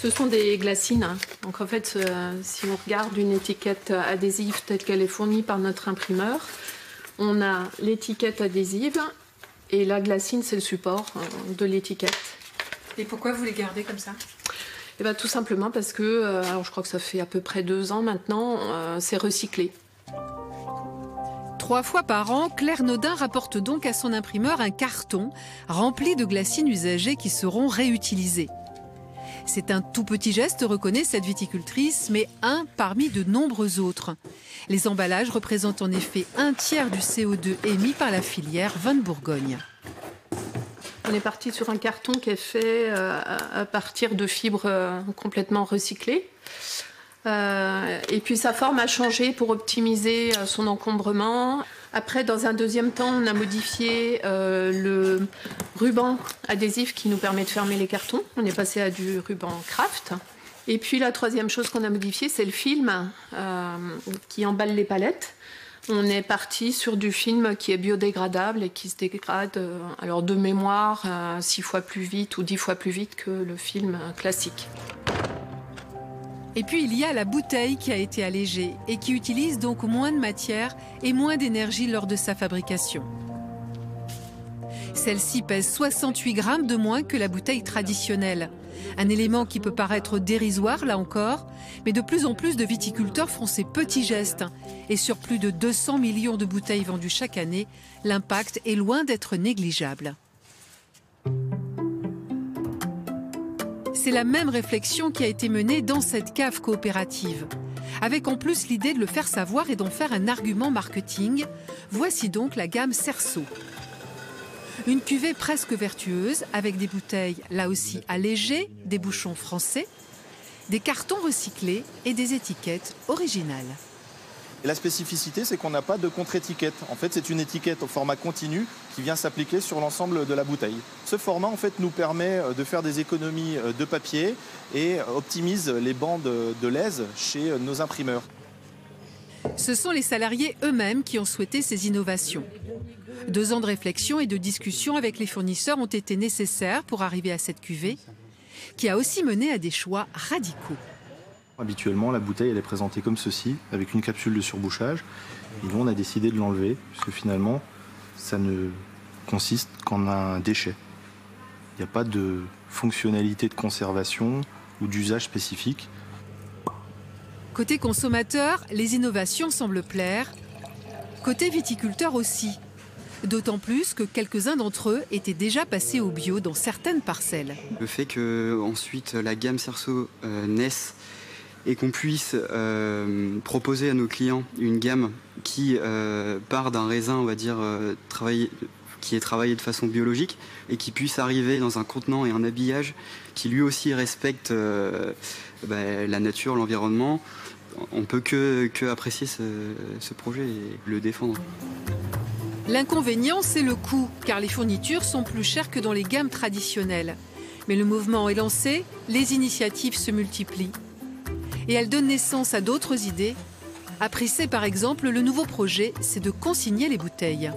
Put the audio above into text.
Ce sont des glacines. Donc en fait, si on regarde une étiquette adhésive telle qu'elle est fournie par notre imprimeur, on a l'étiquette adhésive et la glacine, c'est le support de l'étiquette. Et pourquoi vous les gardez comme ça? Et bien, tout simplement parce que, alors je crois que ça fait à peu près 2 ans maintenant, c'est recyclé. 3 fois par an, Claire Naudin rapporte donc à son imprimeur un carton rempli de glacines usagées qui seront réutilisées. C'est un tout petit geste, reconnaît cette viticultrice, mais un parmi de nombreux autres. Les emballages représentent en effet un tiers du CO2 émis par la filière Vin de Bourgogne. On est parti sur un carton qui est fait à partir de fibres complètement recyclées. Et puis sa forme a changé pour optimiser son encombrement. Après, dans un deuxième temps, on a modifié le ruban adhésif qui nous permet de fermer les cartons. On est passé à du ruban craft. Et puis la troisième chose qu'on a modifiée, c'est le film qui emballe les palettes. On est parti sur du film qui est biodégradable et qui se dégrade, alors de mémoire, 6 fois plus vite ou 10 fois plus vite que le film classique. Et puis il y a la bouteille qui a été allégée et qui utilise donc moins de matière et moins d'énergie lors de sa fabrication. Celle-ci pèse 68 grammes de moins que la bouteille traditionnelle. Un élément qui peut paraître dérisoire, là encore, mais de plus en plus de viticulteurs font ces petits gestes. Et sur plus de 200 millions de bouteilles vendues chaque année, l'impact est loin d'être négligeable. C'est la même réflexion qui a été menée dans cette cave coopérative. Avec en plus l'idée de le faire savoir et d'en faire un argument marketing, voici donc la gamme Cerceau. Une cuvée presque vertueuse, avec des bouteilles là aussi allégées, des bouchons français, des cartons recyclés et des étiquettes originales. Et la spécificité, c'est qu'on n'a pas de contre-étiquette. En fait, c'est une étiquette au format continu qui vient s'appliquer sur l'ensemble de la bouteille. Ce format, en fait, nous permet de faire des économies de papier et optimise les bandes de lèse chez nos imprimeurs. Ce sont les salariés eux-mêmes qui ont souhaité ces innovations. 2 ans de réflexion et de discussion avec les fournisseurs ont été nécessaires pour arriver à cette cuvée, qui a aussi mené à des choix radicaux. Habituellement, la bouteille elle est présentée comme ceci, avec une capsule de surbouchage. Et nous, on a décidé de l'enlever, puisque finalement, ça ne consiste qu'en un déchet. Il n'y a pas de fonctionnalité de conservation ou d'usage spécifique. Côté consommateur, les innovations semblent plaire. Côté viticulteur aussi. D'autant plus que quelques-uns d'entre eux étaient déjà passés au bio dans certaines parcelles. Le fait qu'ensuite la gamme Cerceau naisse et qu'on puisse proposer à nos clients une gamme qui part d'un raisin, on va dire, qui est travaillé de façon biologique et qui puisse arriver dans un contenant et un habillage qui lui aussi respecte la nature, l'environnement. On peut que apprécier ce projet et le défendre. L'inconvénient, c'est le coût, car les fournitures sont plus chères que dans les gammes traditionnelles. Mais le mouvement est lancé, les initiatives se multiplient. Et elles donnent naissance à d'autres idées. À Prissé, par exemple, le nouveau projet, c'est de consigner les bouteilles.